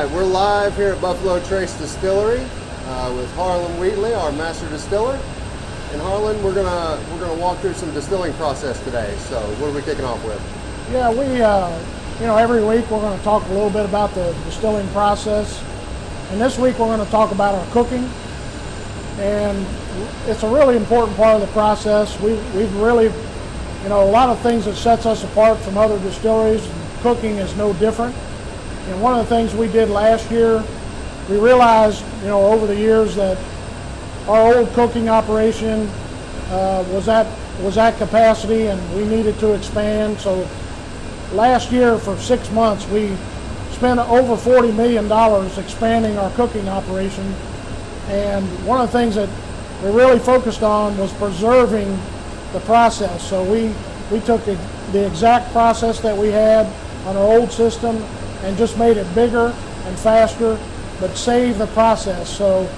right, we're live here at Buffalo Trace Distillery with Harlen Wheatley, our master distiller. And Harlen, we're gonna walk through some distilling process today. So what are we kicking off with? Yeah, every week we're going to talk a little bit about the distilling process. And this week we're going to talk about our cooking. And it's a really important part of the process. We've really, a lot of things that sets us apart from other distilleries. Cooking is no different. And one of the things we did last year, we realized, over the years that our old cooking operation was at capacity and we needed to expand. So last year for 6 months, we spent over $40 million expanding our cooking operation. And one of the things that we really focused on was preserving the process. So we took the exact process that we had on our old system and just made it bigger and faster, but saved the process. So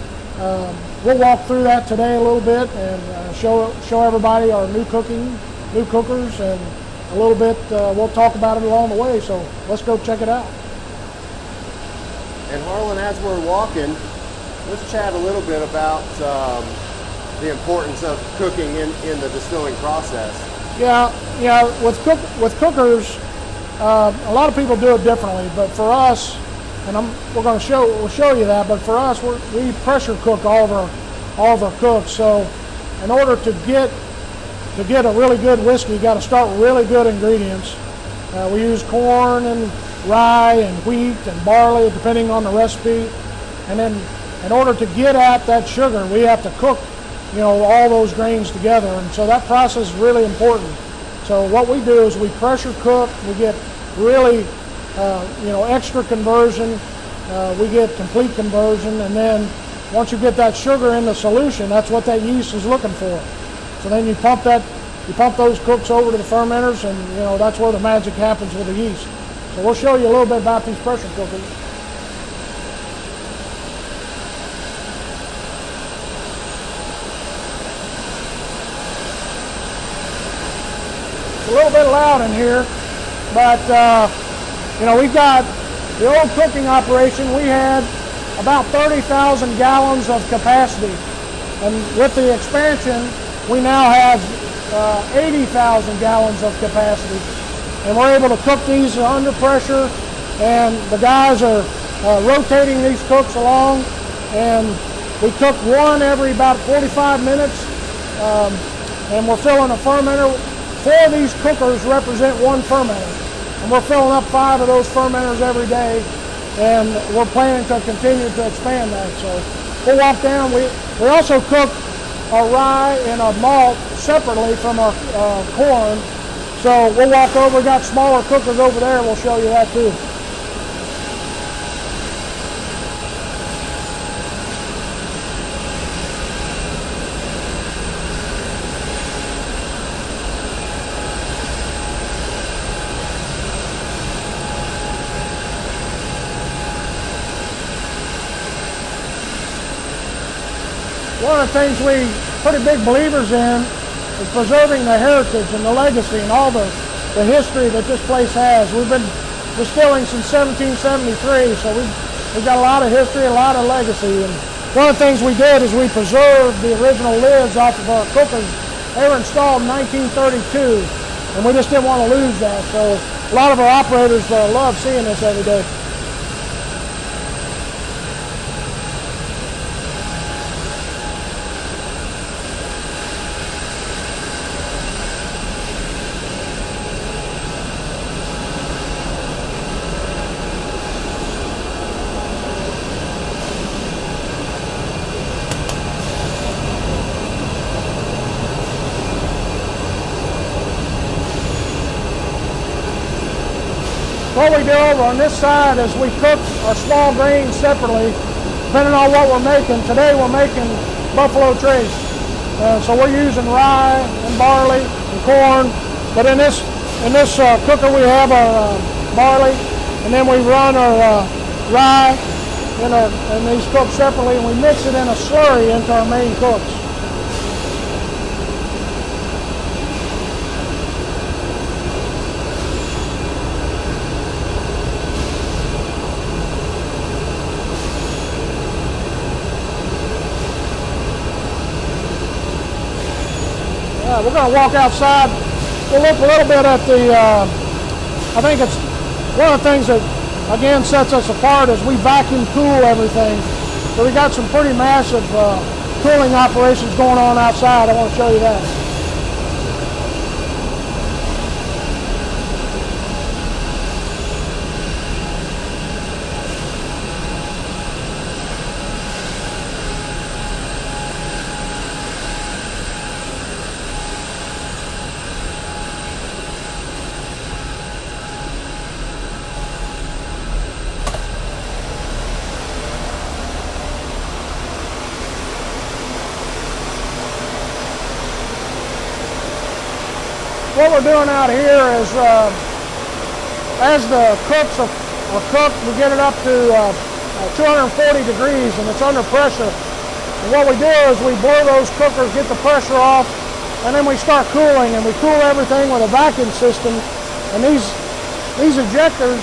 we'll walk through that today a little bit and show everybody our new cookers, and a little bit we'll talk about it along the way. So let's go check it out. And Harlen, as we're walking, let's chat a little bit about the importance of cooking in the distilling process. Yeah. With cookers, a lot of people do it differently, but for us, and we'll show you that. But for us, we pressure cook all of our cooks. So, in order to get a really good whiskey, you got to start with really good ingredients. We use corn and rye and wheat and barley, depending on the recipe. And then, in order to get at that sugar, we have to cook, all those grains together. And so that process is really important. So what we do is we pressure cook. We get really, extra conversion. We get complete conversion, and then once you get that sugar in the solution, that's what that yeast is looking for. So then you pump those cooks over to the fermenters, and that's where the magic happens with the yeast. So we'll show you a little bit about these pressure cookers. It's a little bit loud in here, but we've got the old cooking operation. We had about 30,000 gallons of capacity, and with the expansion, we now have 80,000 gallons of capacity, and we're able to cook these under pressure. And the guys are rotating these cooks along, and we cook one every about 45 minutes, and we're filling a fermenter. 4 of these cookers represent one fermenter, and we're filling up 5 of those fermenters every day, and we're planning to continue to expand that. So we'll walk down. We also cook our rye and our malt separately from our corn. So we'll walk over. We got smaller cookers over there. We'll show you that too. One of the things we pretty big believers in is preserving the heritage and the legacy and all the history that this place has. We've been distilling since 1773, so we've got a lot of history, a lot of legacy. And one of the things we did is we preserved the original lids off of our cookers. They were installed in 1932, and we just didn't want to lose that. So a lot of our operators love seeing this every day. What we do over on this side is we cook our small grains separately, depending on what we're making. Today we're making Buffalo Trace. So we're using rye and barley and corn, but in this cooker we have our barley, and then we run our rye in these cooks separately, and we mix it in a slurry into our main cooks. We're going to walk outside. We'll look a little bit at the, I think it's one of the things that, again, sets us apart is we vacuum cool everything. So we got some pretty massive cooling operations going on outside. I want to show you that. What we're doing out here is, as the cooks are cooked, we get it up to 240 degrees and it's under pressure. And what we do is we blow those cookers, get the pressure off, and then we start cooling, and we cool everything with a vacuum system. And these ejectors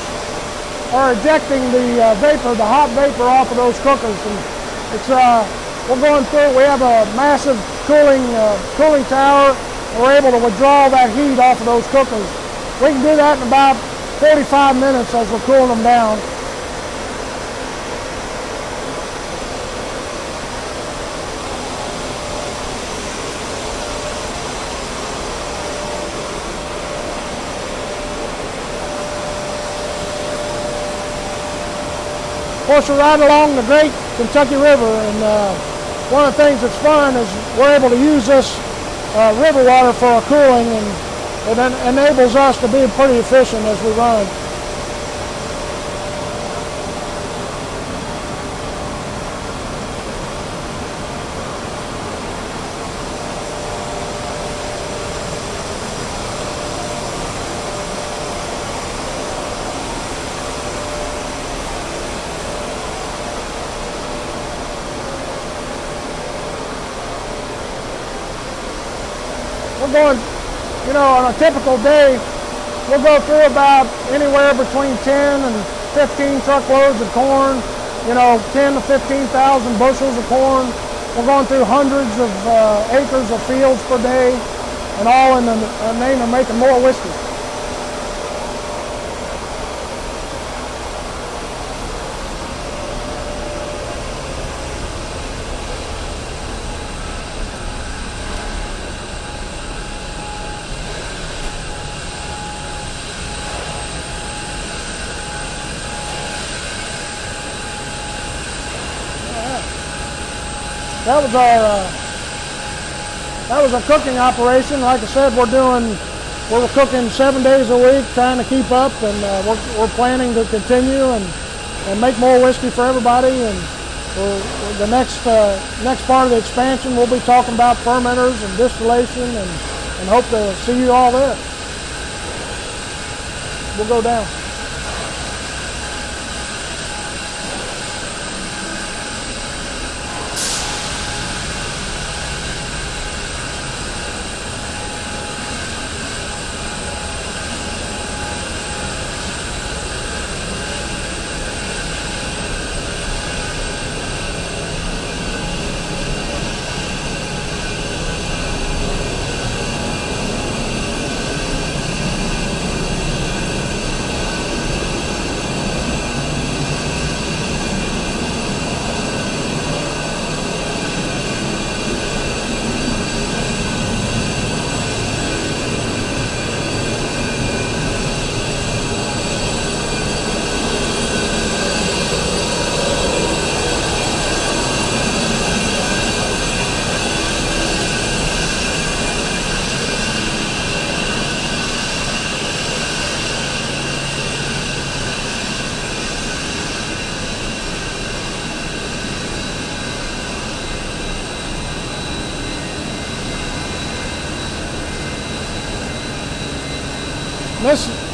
are ejecting the vapor, the hot vapor off of those cookers. And it's we're going through. We have a massive cooling tower. We're able to withdraw that heat off of those cookers. We can do that in about 45 minutes as we're cooling them down. Of course, we're right along the Great Kentucky River, and one of the things that's fun is we're able to use this river water for our cooling, and it enables us to be pretty efficient as we run. We're going, on a typical day, we'll go through about anywhere between 10 and 15 truckloads of corn, 10 to 15,000 bushels of corn. We're going through hundreds of acres of fields per day, and all in the name of making more whiskey. That was our cooking operation. Like I said, we're cooking 7 days a week, trying to keep up, and we're planning to continue and make more whiskey for everybody. And the next part of the expansion, we'll be talking about fermenters and distillation, and hope to see you all there. We'll go down.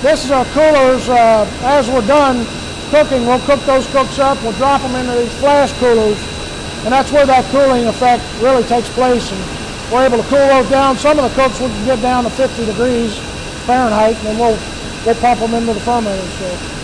This is our coolers. As we're done cooking, we'll cook those cooks up. We'll drop them into these flash coolers, and that's where that cooling effect really takes place. And we're able to cool those down. Some of the cooks we can get down to 50 degrees Fahrenheit, and then we'll pump them into the fermenter. So.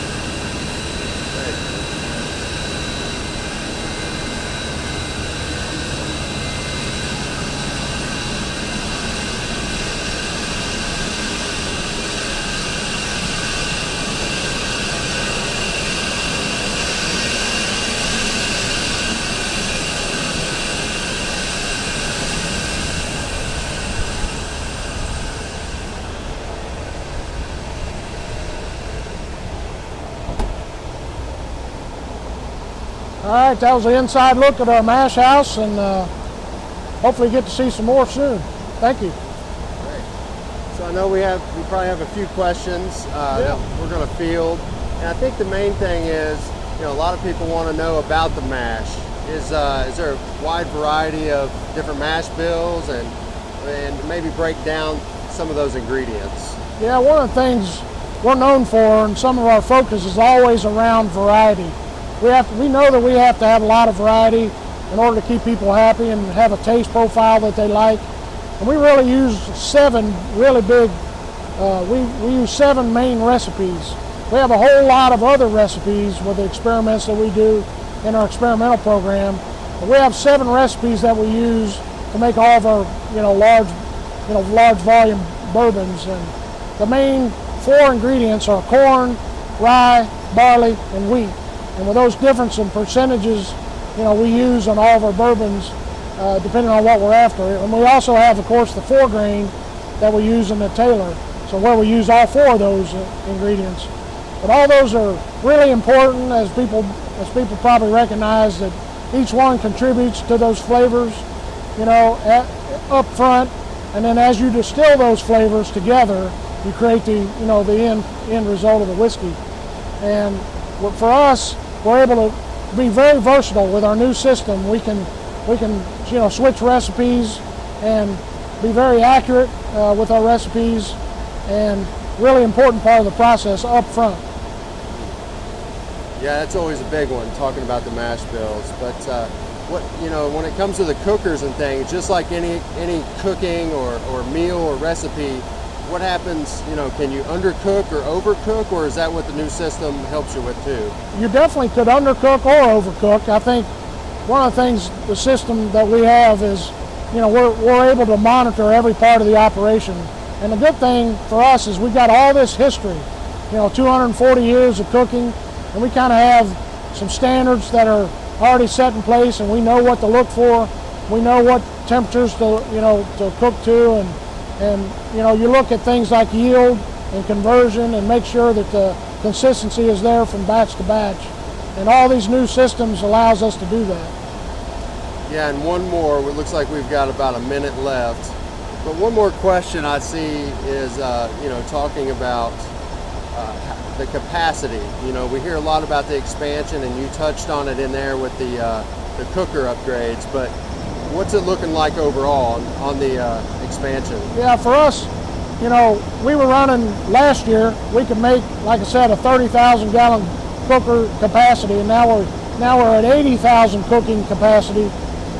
All right, that was the inside look at our mash house, and hopefully get to see some more soon. Thank you. Great. So I know we probably have a few questions that we're going to field, and I think the main thing is, a lot of people want to know about the mash. Is there a wide variety of different mash bills, and maybe break down some of those ingredients? Yeah, one of the things we're known for, and some of our focus is always around variety. We know that we have to have a lot of variety in order to keep people happy and have a taste profile that they like. And we really use 7 really big, we use 7 main recipes. We have a whole lot of other recipes with the experiments that we do in our experimental program. But we have 7 recipes that we use to make all of our, large volume bourbons. And the main 4 ingredients are corn, rye, barley, and wheat. And with those difference in percentages, we use on all of our bourbons, depending on what we're after. And we also have, of course, the 4 grain that we use in the Taylor. So where we use all 4 of those ingredients. But all those are really important, as people probably recognize, that each one contributes to those flavors, up front. And then as you distill those flavors together, you create the end result of the whiskey. And for us, we're able to be very versatile with our new system. We can switch recipes and be very accurate with our recipes, and really important part of the process up front. Yeah, that's always a big one, talking about the mash bills. But when it comes to the cookers and things, just like any cooking or meal or recipe, what happens, can you undercook or overcook, or is that what the new system helps you with too? You definitely could undercook or overcook. I think one of the things, the system that we have is, we're able to monitor every part of the operation. And the good thing for us is we got all this history, 240 years of cooking, and we kind of have some standards that are already set in place, and we know what to look for. We know what temperatures to cook to, and you look at things like yield and conversion and make sure that the consistency is there from batch to batch. And all these new systems allows us to do that. Yeah, and one more, it looks like we've got about a minute left. But one more question I see is, talking about the capacity. We hear a lot about the expansion, and you touched on it in there with the cooker upgrades, but what's it looking like overall on the expansion? Yeah, for us, we were running last year, we could make, like I said, a 30,000 gallon cooker capacity, and now we're at 80,000 cooking capacity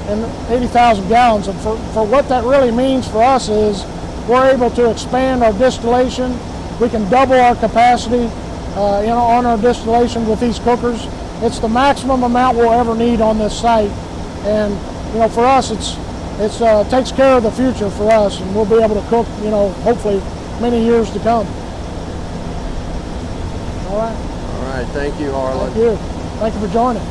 and 80,000 gallons. And for what that really means for us is we're able to expand our distillation. We can double our capacity on our distillation with these cookers. It's the maximum amount we'll ever need on this site. And for us, it takes care of the future for us, and we'll be able to cook, hopefully many years to come. All right. All right. Thank you, Harlen. Thank you. Thank you for joining.